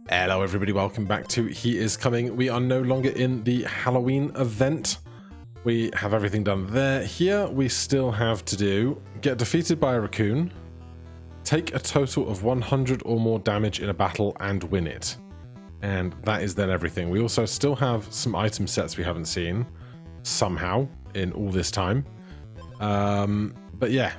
Hello everybody, welcome back to He Is Coming. We are no longer in the Halloween event. We have everything done there. Here we still have to do, get defeated by a raccoon, take a total of 100 or more damage in a battle and win it. And that is then everything. We also still have some item sets we haven't seen, somehow, in all this time. But yeah,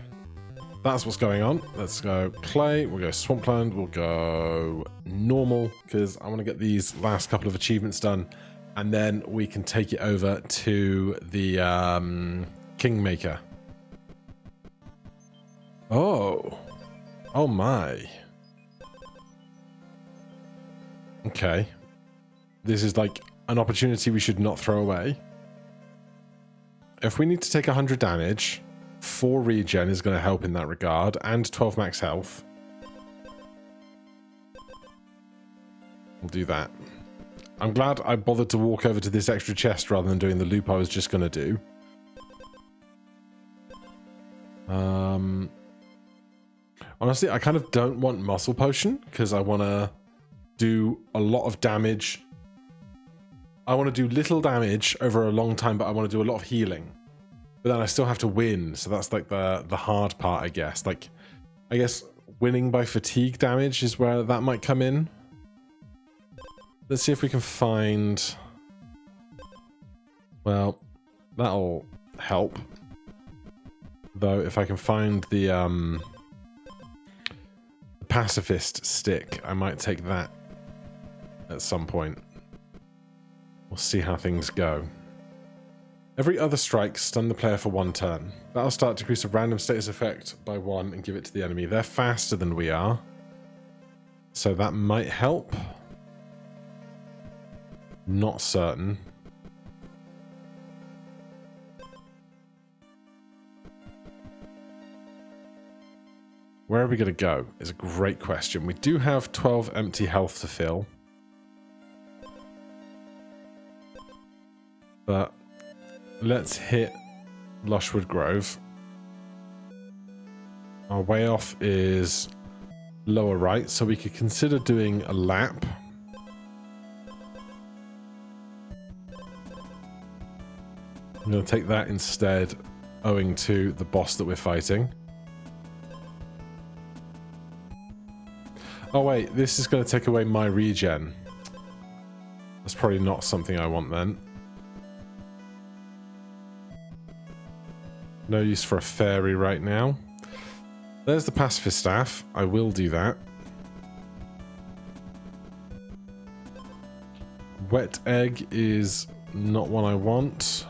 that's what's going on. Let's go play. We'll go Swampland. We'll go normal because I want to get these last couple of achievements done, and then we can take it over to the Kingmaker. Oh my. Okay, this is like an opportunity we should not throw away. If we need to take 100 damage, 4 regen is going to help in that regard, and 12 max health. We'll do that. I'm glad I bothered to walk over to this extra chest rather than doing the loop I was just going to do. Honestly, I kind of don't want muscle potion because I want to do a lot of damage. I want to do little damage over a long time, but I want to do a lot of healing. But then I still have to win, so that's like the hard part, I guess. Like, I guess winning by fatigue damage is where that might come in. Let's see if we can find... Well, that'll help. Though, if I can find the pacifist stick, I might take that at some point. We'll see how things go. Every other strike stun the player for 1 turn. That'll start to decrease a random status effect by 1 and give it to the enemy. They're faster than we are, so that might help. Not certain. Where are we going to go is a great question. We do have 12 empty health to fill. But let's hit Lushwood Grove. Our way off is lower right, so we could consider doing a lap. I'm going to take that instead, owing to the boss that we're fighting. Oh wait, this is going to take away my regen. That's probably not something I want then. No use for a fairy right now. There's the pacifist staff. I will do that. Wet egg is not one I want.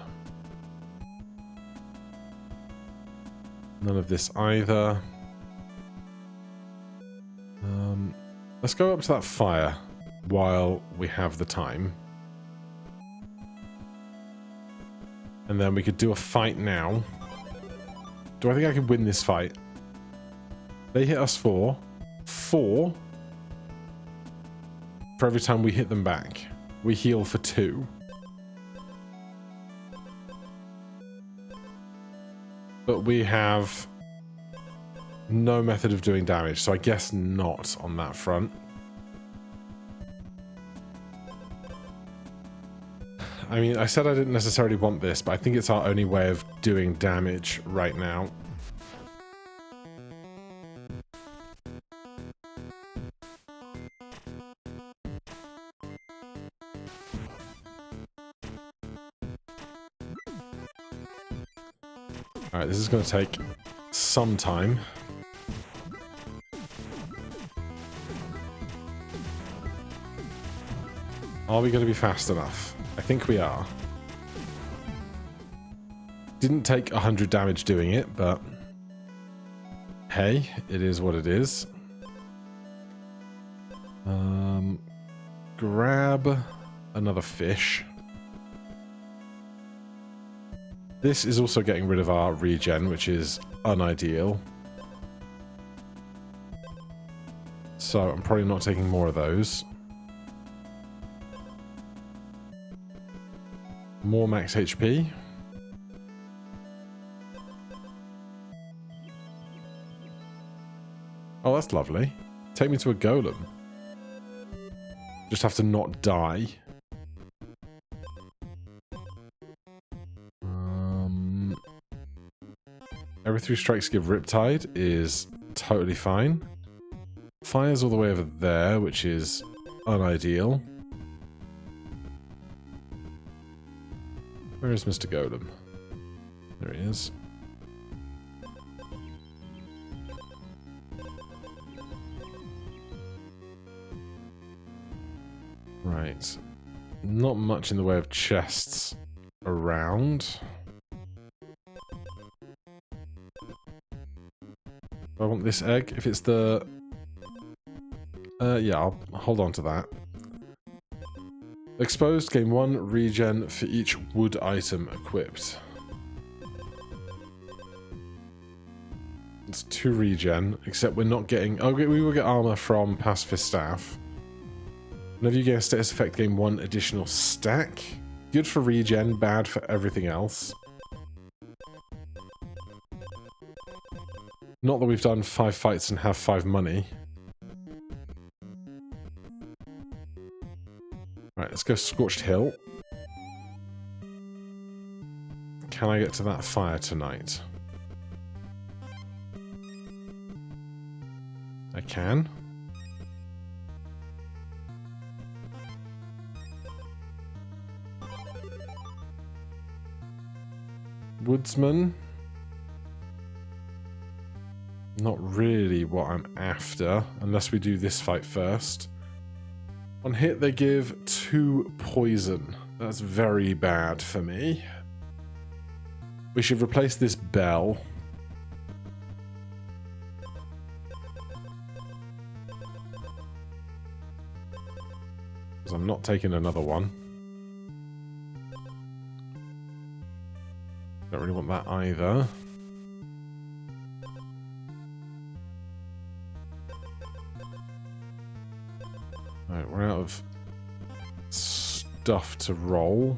None of this either. Let's go up to that fire while we have the time. And then we could do a fight now. Do I think I can win this fight? They hit us for 4 for every time we hit them back. We heal for 2. But we have no method of doing damage, so I guess not on that front. I mean, I said I didn't necessarily want this, but I think it's our only way of doing damage right now. Alright, this is going to take some time. Are we going to be fast enough? I think we are. Didn't take 100 damage doing it, but hey, it is what it is. Grab another fish. This is also getting rid of our regen, which is unideal. So I'm probably not taking more of those. More max HP. Oh, that's lovely. Take me to a golem. Just have to not die. Every 3 strikes give Riptide is totally fine. Fire's all the way over there, which is unideal. Where is Mr. Golem? There he is. Right. Not much in the way of chests around. I want this egg. If it's the... yeah, I'll hold on to that. Exposed, gain 1 regen for each wood item equipped. It's 2 regen, except we're not getting... Oh, we will get armor from Pacifist Staff. Whenever you gain a status effect, gain 1 additional stack. Good for regen, bad for everything else. Not that we've done 5 fights and have 5 money. Right, let's go Scorched Hill. Can I get to that fire tonight? I can. Woodsman. Not really what I'm after, unless we do this fight first. On hit, they give 2 poison. That's very bad for me. We should replace this bell. Because I'm not taking another one. Don't really want that either. Right, we're out of stuff to roll.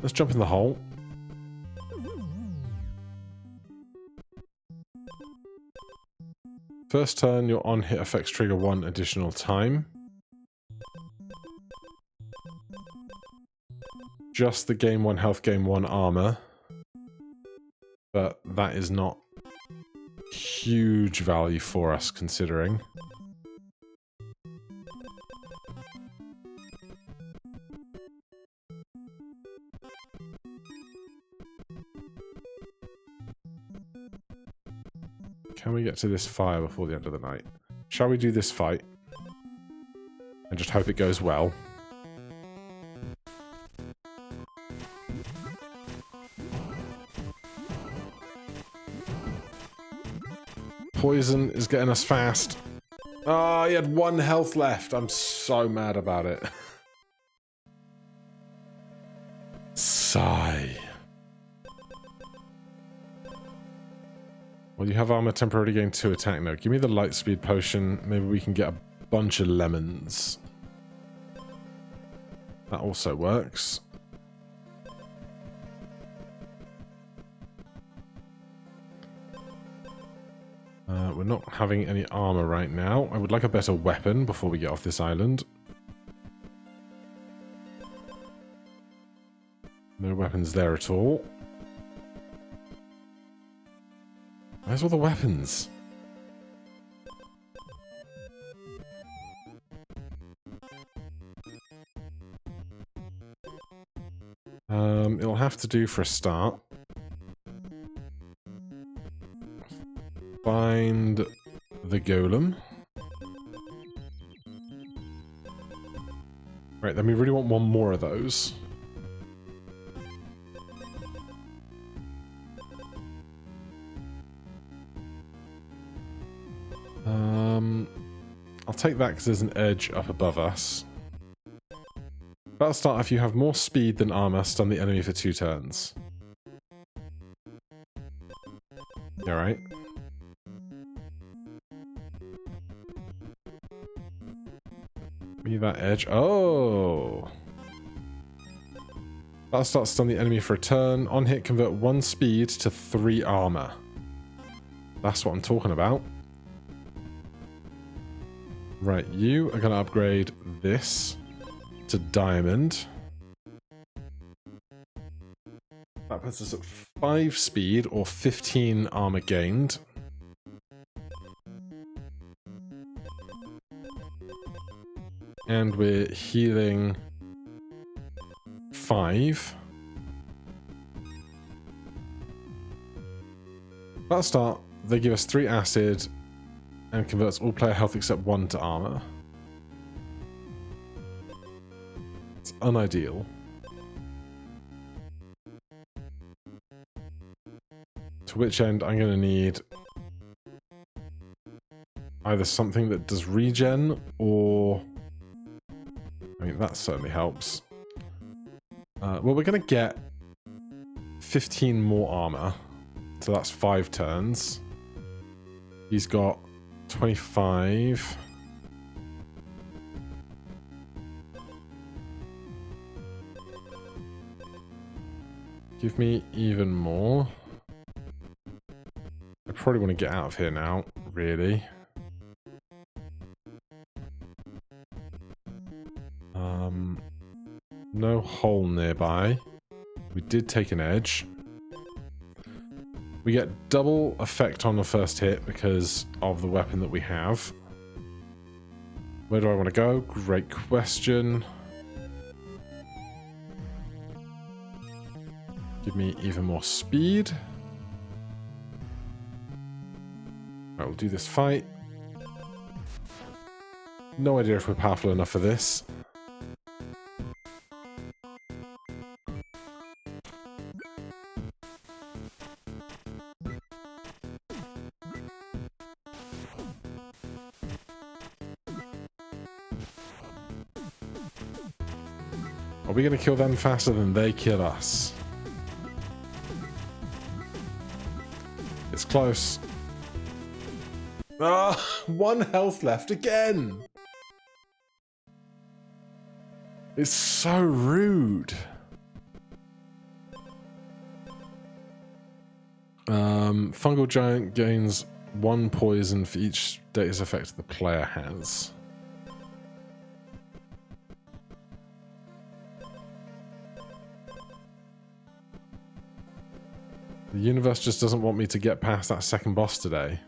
Let's jump in the hole. First turn, your on-hit effects trigger 1 additional time. Just the gain 1 health, gain 1 armor. But that is not huge value for us, considering. Can we get to this fire before the end of the night? Shall we do this fight? And just hope it goes well. Poison is getting us fast. Oh, he had 1 health left. I'm so mad about it. Sigh. Well, you have armor temporarily gain 2 attack now. Give me the light speed potion. Maybe we can get a bunch of lemons. That also works. We're not having any armor right now. I would like a better weapon before we get off this island. No weapons there at all. Where's all the weapons? It'll have to do for a start. Find the golem. Right, then we really want 1 more of those. I'll take that because there's an edge up above us. Battle start if you have more speed than armor, stun the enemy for 2 turns. Alright. Be that edge. Oh! Battle start, stun the enemy for a turn. On hit, convert 1 speed to 3 armor. That's what I'm talking about. Right, you are going to upgrade this to diamond. That puts us at 5 speed or 15 armor gained. And we're healing 5. At the start, they give us 3 acid and converts all player health except 1 to armor. It's unideal. To which end I'm going to need either something that does regen or... I mean, that certainly helps. Well, we're going to get 15 more armor. So that's 5 turns. He's got 25. Give me even more. I probably want to get out of here now, really. No hole nearby. We did take an edge. We get double effect on the first hit because of the weapon that we have. Where do I want to go? Great question. Give me even more speed. Right, we'll do this fight. No idea if we're powerful enough for this. Are we going to kill them faster than they kill us? It's close. Ah, 1 health left again. It's so rude. Fungal Giant gains 1 poison for each status effect the player has. The universe just doesn't want me to get past that second boss today.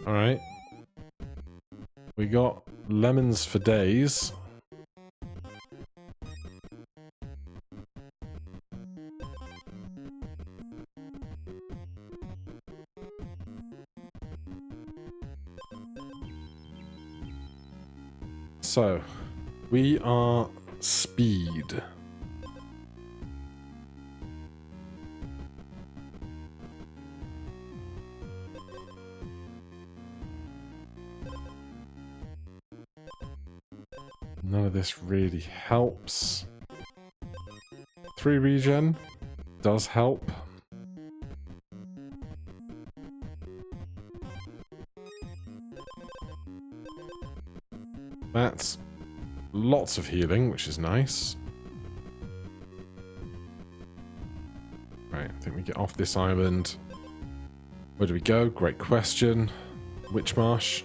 Alright. We got lemons for days. So, we are speed. None of this really helps. 3 regen does help. That's lots of healing, which is nice. Right, I think we get off this island. Where do we go? Great question. Which marsh?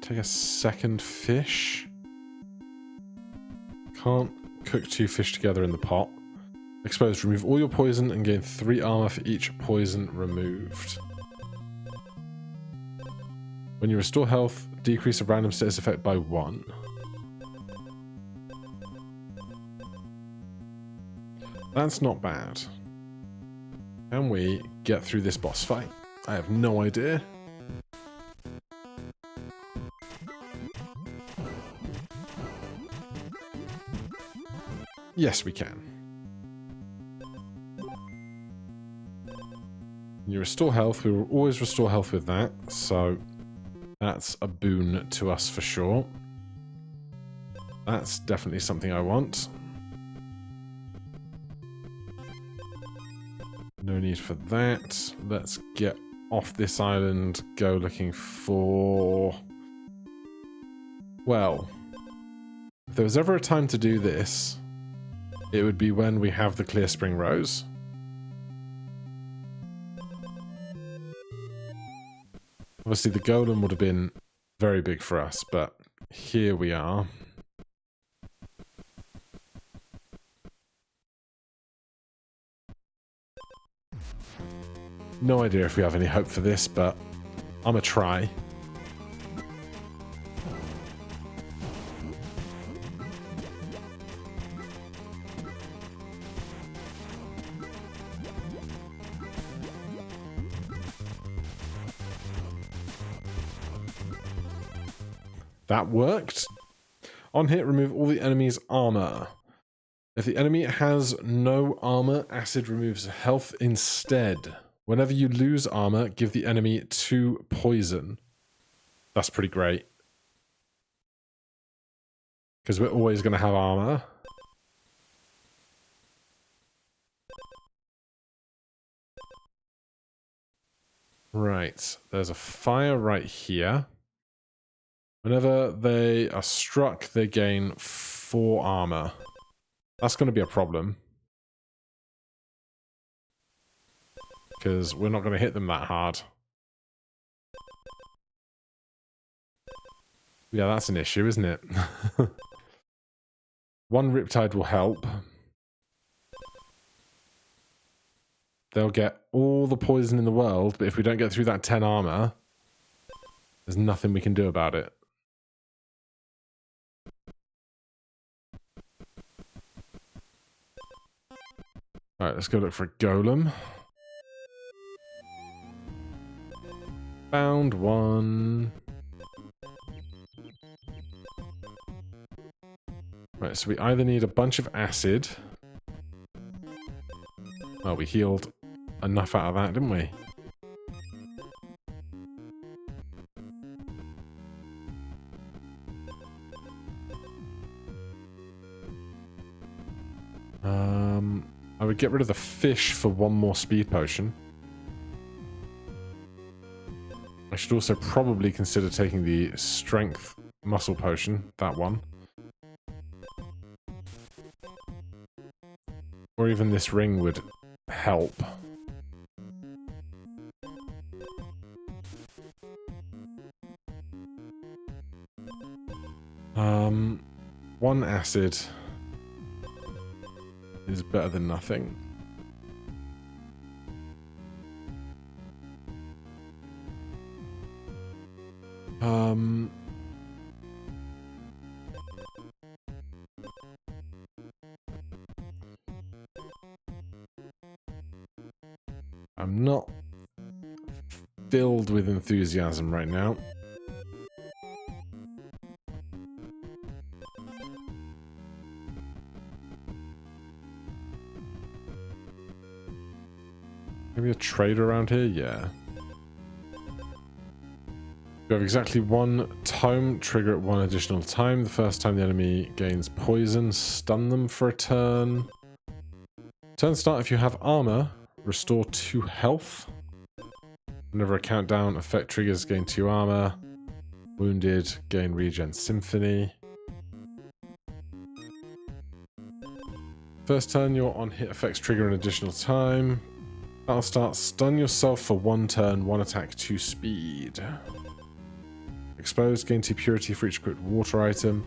Take a second fish. Can't cook 2 fish together in the pot. Exposed. Remove all your poison and gain 3 armor for each poison removed. When you restore health, decrease a random status effect by 1. That's not bad. Can we get through this boss fight? I have no idea. Yes, we can. You restore health. We will always restore health with that, so that's a boon to us for sure. That's definitely something I want. No need for that. Let's get off this island, go looking for... Well, if there was ever a time to do this, it would be when we have the Clear Spring Rose. Obviously, the Golem would have been very big for us, but here we are. No idea if we have any hope for this, but I'm gonna try. That worked. On hit, remove all the enemy's armor. If the enemy has no armor, acid removes health instead. Whenever you lose armor, give the enemy 2 poison. That's pretty great. Because we're always going to have armor. Right, there's a fire right here. Whenever they are struck, they gain 4 armor. That's going to be a problem. Because we're not going to hit them that hard. Yeah, that's an issue, isn't it? 1 Riptide will help. They'll get all the poison in the world, but if we don't get through that 10 armor, there's nothing we can do about it. Alright, let's go look for a Golem. Found one. Right, so we either need a bunch of acid. Oh, we healed enough out of that, didn't we? I would get rid of the fish for 1 more speed potion. I should also probably consider taking the strength muscle potion, that one. Or even this ring would help. One acid is better than nothing. I'm not filled with enthusiasm right now. Maybe a trader around here? Yeah. You have exactly 1 tome, trigger at 1 additional time. The first time the enemy gains poison, stun them for a turn. Turn start if you have armor, restore 2 health. Whenever a countdown effect triggers, gain 2 armor. Wounded, gain regen symphony. First turn, your on hit effects trigger an additional time. That'll start, stun yourself for 1 turn, 1 attack, 2 speed. Exposed, gain 2 purity for each equipped water item.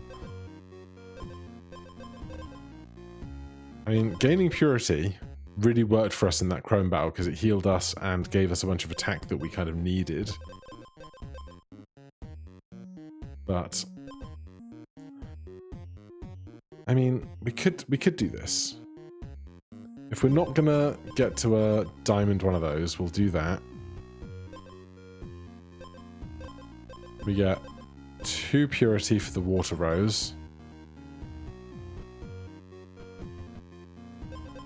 I mean, gaining purity really worked for us in that Chrome battle because it healed us and gave us a bunch of attack that we kind of needed. But I mean, we could do this. If we're not gonna get to a diamond one of those, we'll do that. We get 2 purity for the water rose.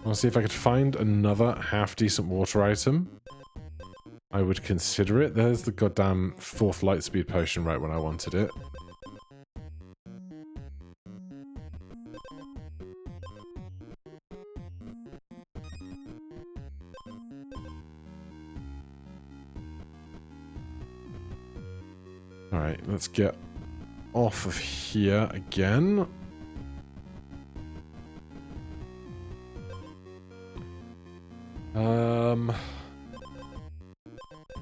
I'll see if I could find another half-decent water item. I would consider it. There's the goddamn 4th lightspeed potion right when I wanted it. Alright, let's get off of here again.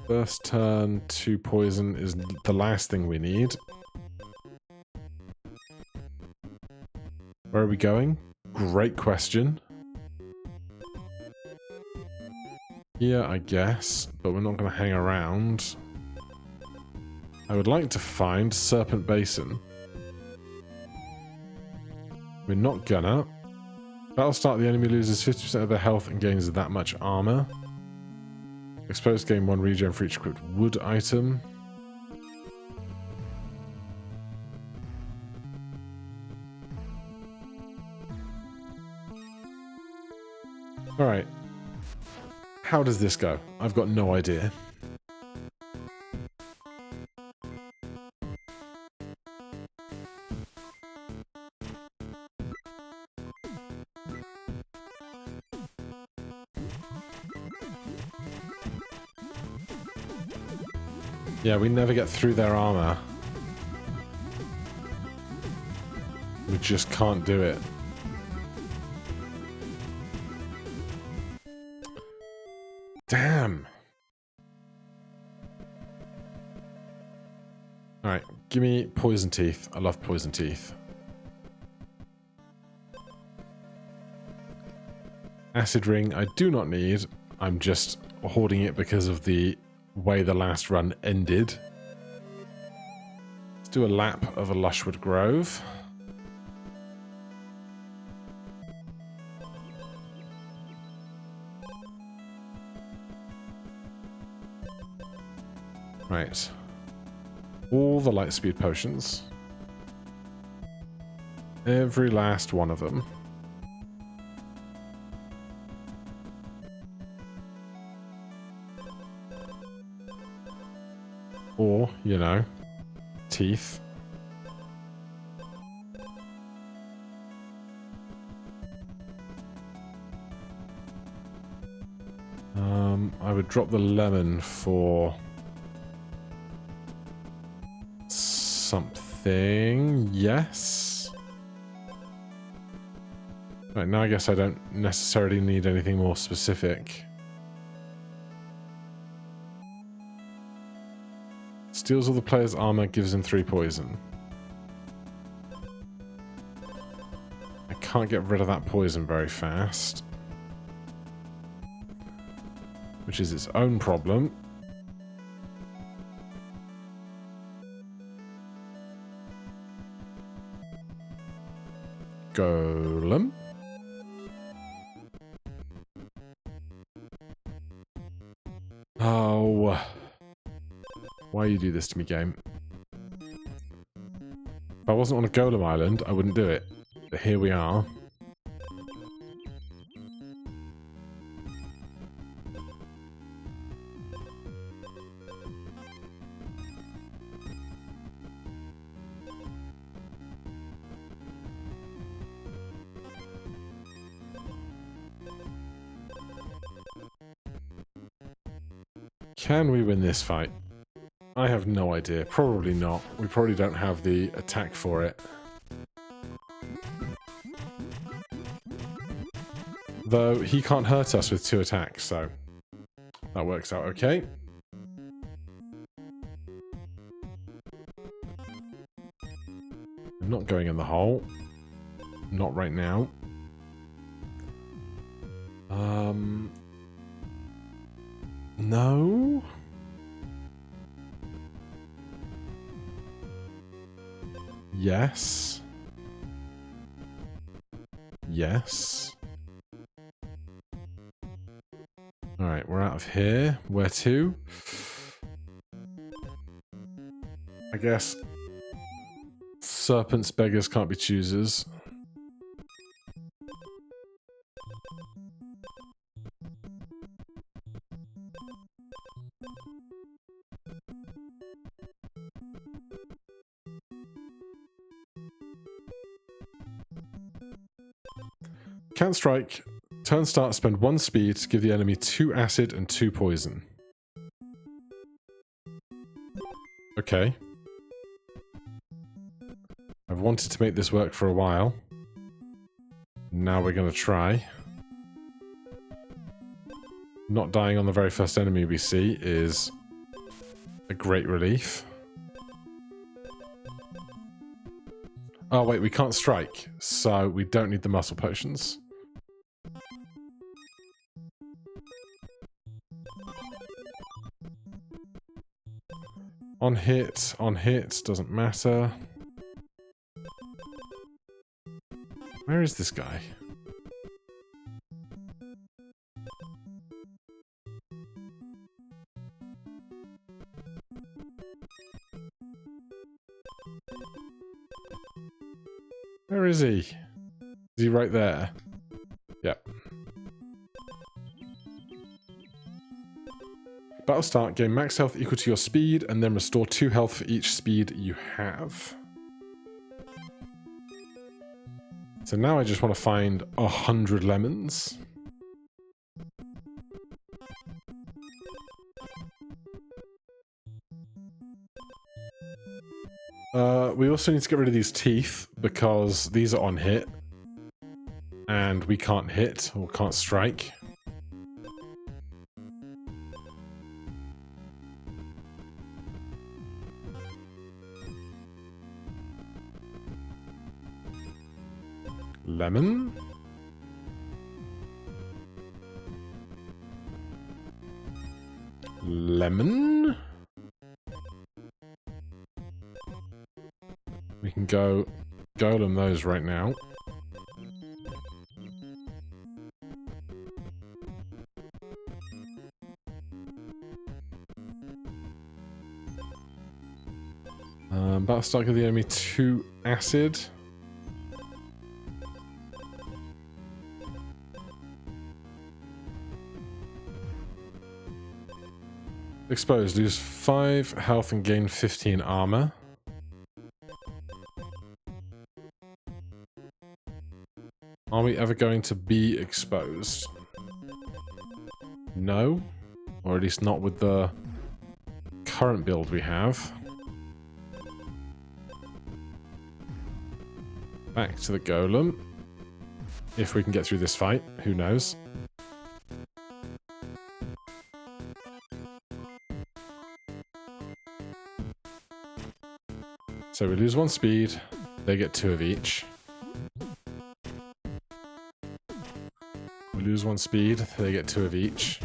First turn, 2 poison is the last thing we need. Where are we going? Great question. Here, I guess, but we're not going to hang around. I would like to find Serpent Basin. We're not gonna. Battle start, the enemy loses 50% of their health and gains that much armor. Exposed, gain 1 regen for each equipped wood item. Alright. How does this go? I've got no idea. Yeah, we never get through their armor. We just can't do it. Damn. Alright, give me poison teeth. I love poison teeth. Acid ring I do not need. I'm just hoarding it because of the way the last run ended. Let's do a lap of a Lushwood Grove. Right. All the lightspeed potions. Every last one of them. Or, you know, teeth. I would drop the lemon for something. Yes. Right, now I guess I don't necessarily need anything more specific. Steals all the player's armor, gives him 3 poison. I can't get rid of that poison very fast. Which is its own problem. Golem. Oh. Why you do this to me, game? If I wasn't on a Golem island, I wouldn't do it. But here we are. Can we win this fight? I have no idea. Probably not. We probably don't have the attack for it. Though he can't hurt us with 2 attacks, so that works out okay. I'm not going in the hole. Not right now. No? Yes. Yes. Alright, we're out of here. Where to? I guess serpents, beggars can't be choosers. Can't strike. Turn start, spend 1 speed to give the enemy 2 acid and 2 poison. Okay. I've wanted to make this work for a while. Now we're going to try. Not dying on the very first enemy we see is a great relief. Oh wait, we can't strike, so we don't need the muscle potions. On hit, doesn't matter. Where is this guy? Where is he? Is he right there? Yep. Battle start, gain max health equal to your speed, and then restore 2 health for each speed you have. So now I just want to find 100 lemons. We also need to get rid of these teeth, because these are on hit. And we can't hit, or can't strike. Lemon. Lemon. We can go golem those right now. Battlestar give the enemy 2 acid. Exposed, lose 5 health and gain 15 armor. Are we ever going to be exposed? No. Or at least not with the current build we have. Back to the golem. If we can get through this fight, who knows? So we lose 1 speed, they get 2 of each. We lose 1 speed, they get 2 of each.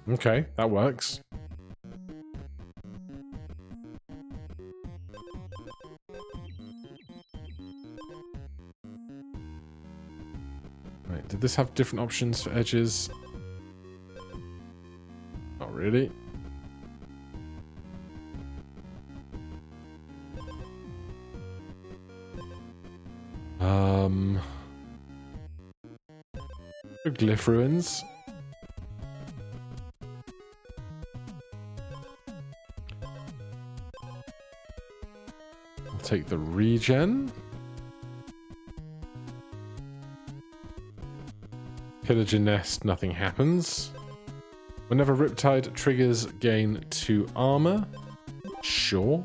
Okay, that works. Right, did this have different options for edges? Not really. Glyph ruins. I'll take the regen. Pillage a nest, nothing happens. Whenever Riptide triggers, gain 2 armor. Sure.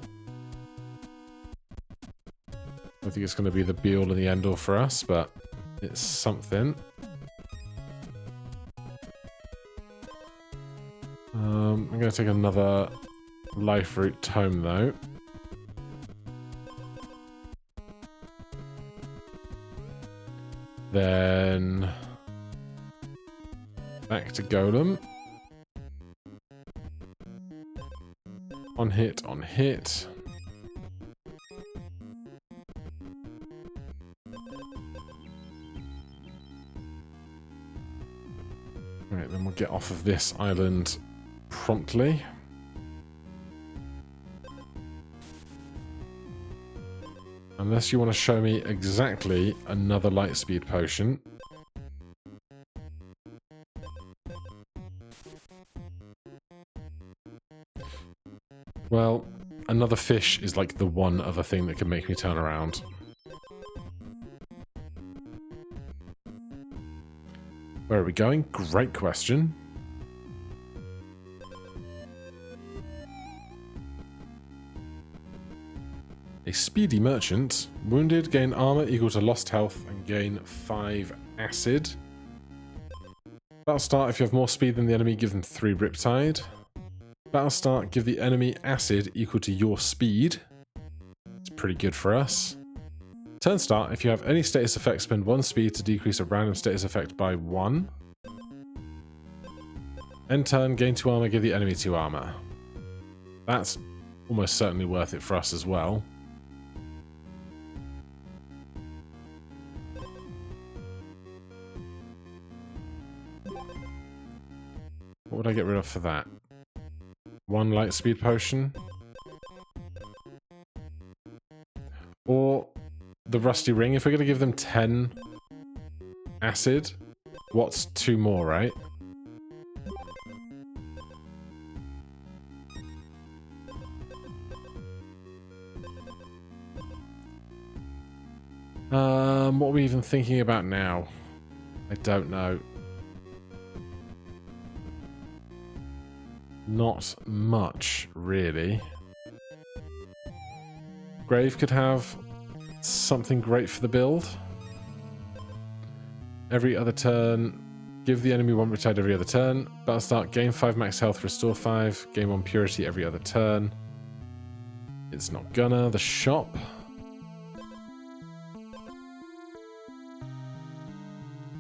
I think it's going to be the be-all and the end-all for us, but it's something. I'm going to take another life root tome, though. Then back to golem. On hit, on hit. Right, then we'll get off of this island promptly. Unless you want to show me exactly another lightspeed potion. Well, another fish is like the one other thing that can make me turn around. Where are we going? Great question. A speedy merchant. Wounded, gain armor equal to lost health and gain 5 acid. Battle start, if you have more speed than the enemy, give them 3 riptide. Battle start, give the enemy acid equal to your speed. It's pretty good for us. Turn start, if you have any status effect, spend 1 speed to decrease a random status effect by 1. End turn, gain 2 armor, give the enemy 2 armor. That's almost certainly worth it for us as well. What would I get rid of for that? 1 light speed potion? Or the rusty ring? If we're going to give them 10 acid, what's 2 more, right? What are we even thinking about now? I don't know. Not much, really. Grave could have something great for the build. Every other turn, give the enemy 1 riptide every other turn. Battle start, gain 5 max health, restore 5. Gain 1 purity every other turn. It's not gonna. The shop.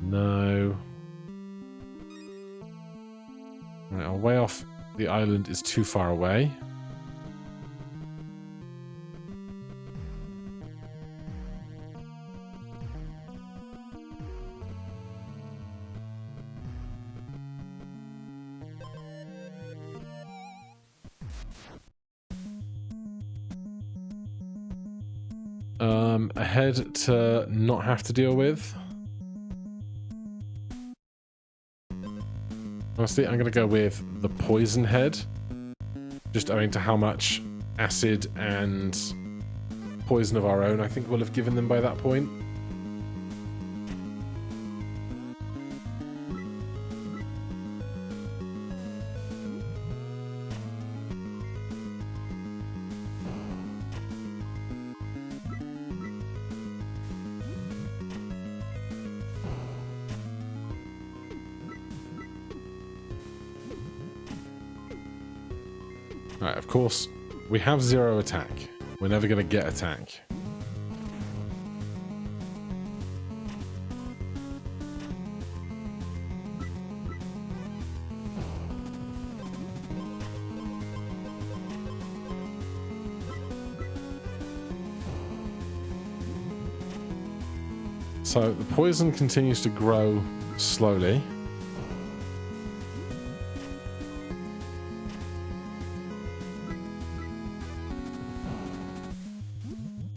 No. Right, our way off the island is too far away. Ahead to not have to deal with. Honestly, I'm going to go with the poison head. Just owing to how much acid and poison of our own I think we'll have given them by that point. Right, of course, we have 0 attack. We're never going to get attack. So the poison continues to grow slowly.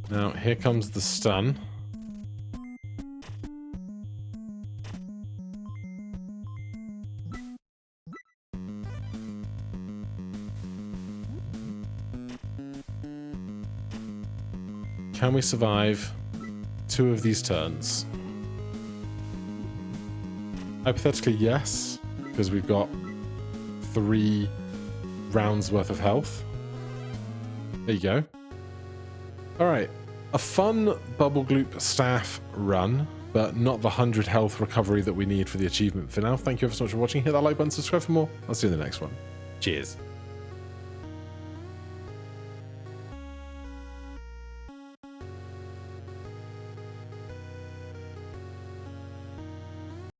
Now, here comes the stun. Can we survive 2 of these turns? Hypothetically, yes, because we've got 3 rounds worth of health. There you go. Alright. A fun Bubble Gloop staff run, but not the 100 health recovery that we need for the achievement for now. Thank you ever so much for watching. Hit that like button, subscribe for more. I'll see you in the next one. Cheers.